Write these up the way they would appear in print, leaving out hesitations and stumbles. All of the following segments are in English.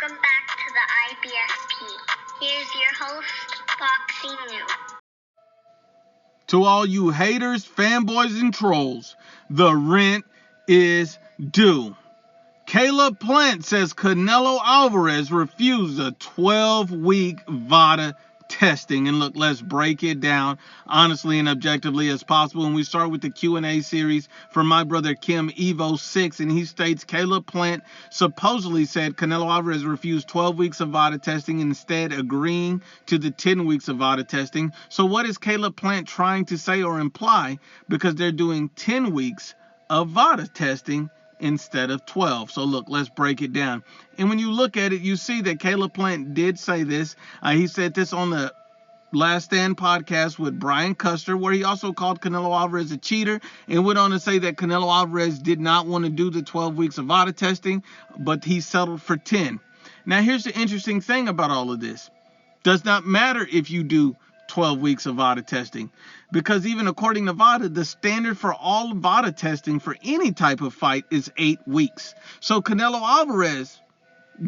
Welcome back to the IBFP. Here's your host, Boxing New. To all you haters, fanboys, and trolls, the rent is due. Caleb Plant says Canelo Alvarez refused a 12-week VADA testing. And look, let's break it down honestly and objectively as possible. And we start with the Q&A series from my brother Kim Evo6, and he states Caleb Plant supposedly said Canelo Alvarez refused 12 weeks of VADA testing, instead agreeing to the 10 weeks of VADA testing. So what is Caleb Plant trying to say or imply? Because they're doing 10 weeks of VADA testing instead of 12. So look, let's break it down. And when you look at it, you see that Caleb Plant did say this. He said this on the Last Stand podcast with Brian Custer, where he also called Canelo Alvarez a cheater and went on to say that Canelo Alvarez did not want to do the 12 weeks of VADA testing, but he settled for 10. Now, here's the interesting thing about all of this. Does not matter if you do 12 weeks of VADA testing, because even according to VADA, the standard for all VADA testing for any type of fight is 8 weeks. So Canelo Alvarez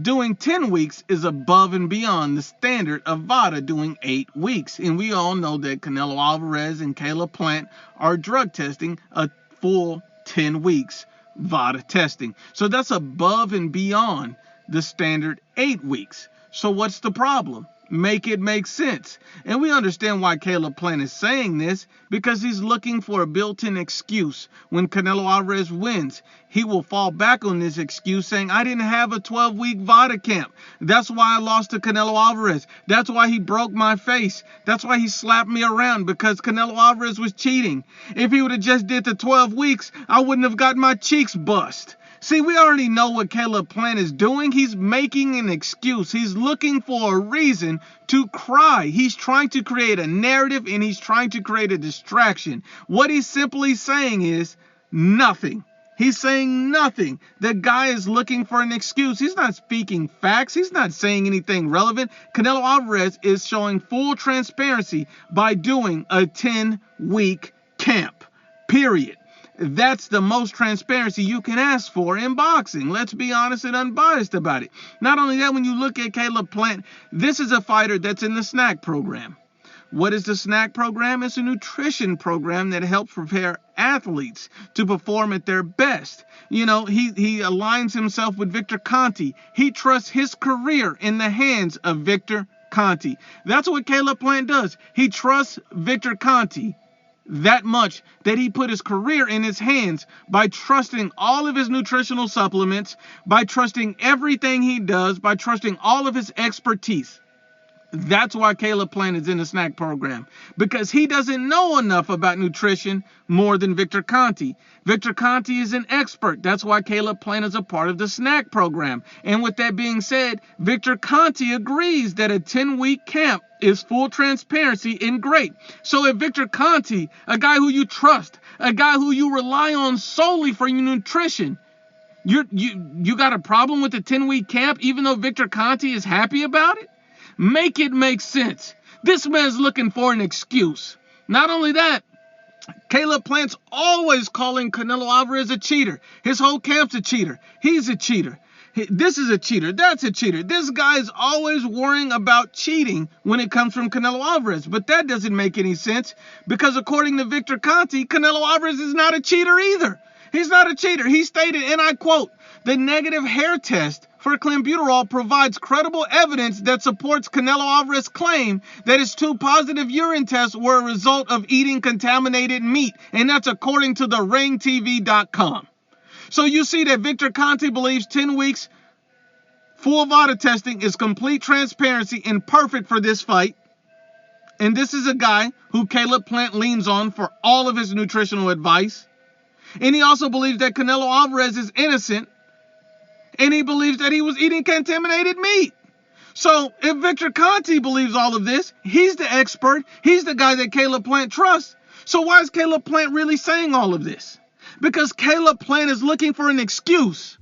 doing 10 weeks is above and beyond the standard of VADA doing 8 weeks. And we all know that Canelo Alvarez and Caleb Plant are drug testing a full 10 weeks VADA testing. So that's above and beyond the standard 8 weeks. So what's the problem? Make it make sense. And we understand why Caleb Plant is saying this, because he's looking for a built-in excuse. When Canelo Alvarez wins, he will fall back on this excuse saying, I didn't have a 12-week VADA camp. That's why I lost to Canelo Alvarez. That's why he broke my face. That's why he slapped me around, because Canelo Alvarez was cheating. If he would have just did the 12 weeks, I wouldn't have got my cheeks bust. See, we already know what Caleb Plant is doing. He's making an excuse. He's looking for a reason to cry. He's trying to create a narrative, and he's trying to create a distraction. What he's simply saying is nothing. He's saying nothing. The guy is looking for an excuse. He's not speaking facts. He's not saying anything relevant. Canelo Alvarez is showing full transparency by doing a 10-week camp, period. That's the most transparency you can ask for in boxing. Let's be honest and unbiased about it. Not only that, when you look at Caleb Plant, this is a fighter that's in the snack program. What is the snack program? It's a nutrition program that helps prepare athletes to perform at their best. You know, he aligns himself with Victor Conte. He trusts his career in the hands of Victor Conte. That's what Caleb Plant does. He trusts Victor Conte that much that he put his career in his hands by trusting all of his nutritional supplements, by trusting everything he does, by trusting all of his expertise. That's why Caleb Plant is in the snack program, because he doesn't know enough about nutrition more than Victor Conte. Victor Conte is an expert. That's why Caleb Plant is a part of the snack program. And with that being said, Victor Conte agrees that a 10-week camp is full transparency and great. So if Victor Conte, a guy who you trust, a guy who you rely on solely for your nutrition, you got a problem with the 10-week camp, even though Victor Conte is happy about it? Make it make sense. This man's looking for an excuse. Not only that, Caleb Plant's always calling Canelo Alvarez a cheater. His whole camp's a cheater. He's a cheater. This is a cheater. That's a cheater. This guy is always worrying about cheating when it comes from Canelo Alvarez. But that doesn't make any sense, because according to Victor Conte, Canelo Alvarez is not a cheater either. He's not a cheater. He stated, and I quote, "The negative hair test for clenbuterol provides credible evidence that supports Canelo Alvarez's claim that his 2 positive urine tests were a result of eating contaminated meat." And that's according to the ringtv.com. So you see that Victor Conte believes 10 weeks full VADA testing is complete transparency and perfect for this fight. And this is a guy who Caleb Plant leans on for all of his nutritional advice. And he also believes that Canelo Alvarez is innocent. And he believes that he was eating contaminated meat. So if Victor Conte believes all of this, he's the expert. He's the guy that Caleb Plant trusts. So why is Caleb Plant really saying all of this? Because Caleb Plant is looking for an excuse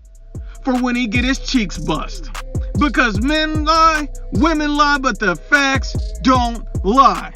for when he get his cheeks bust. Because men lie, women lie, but the facts don't lie.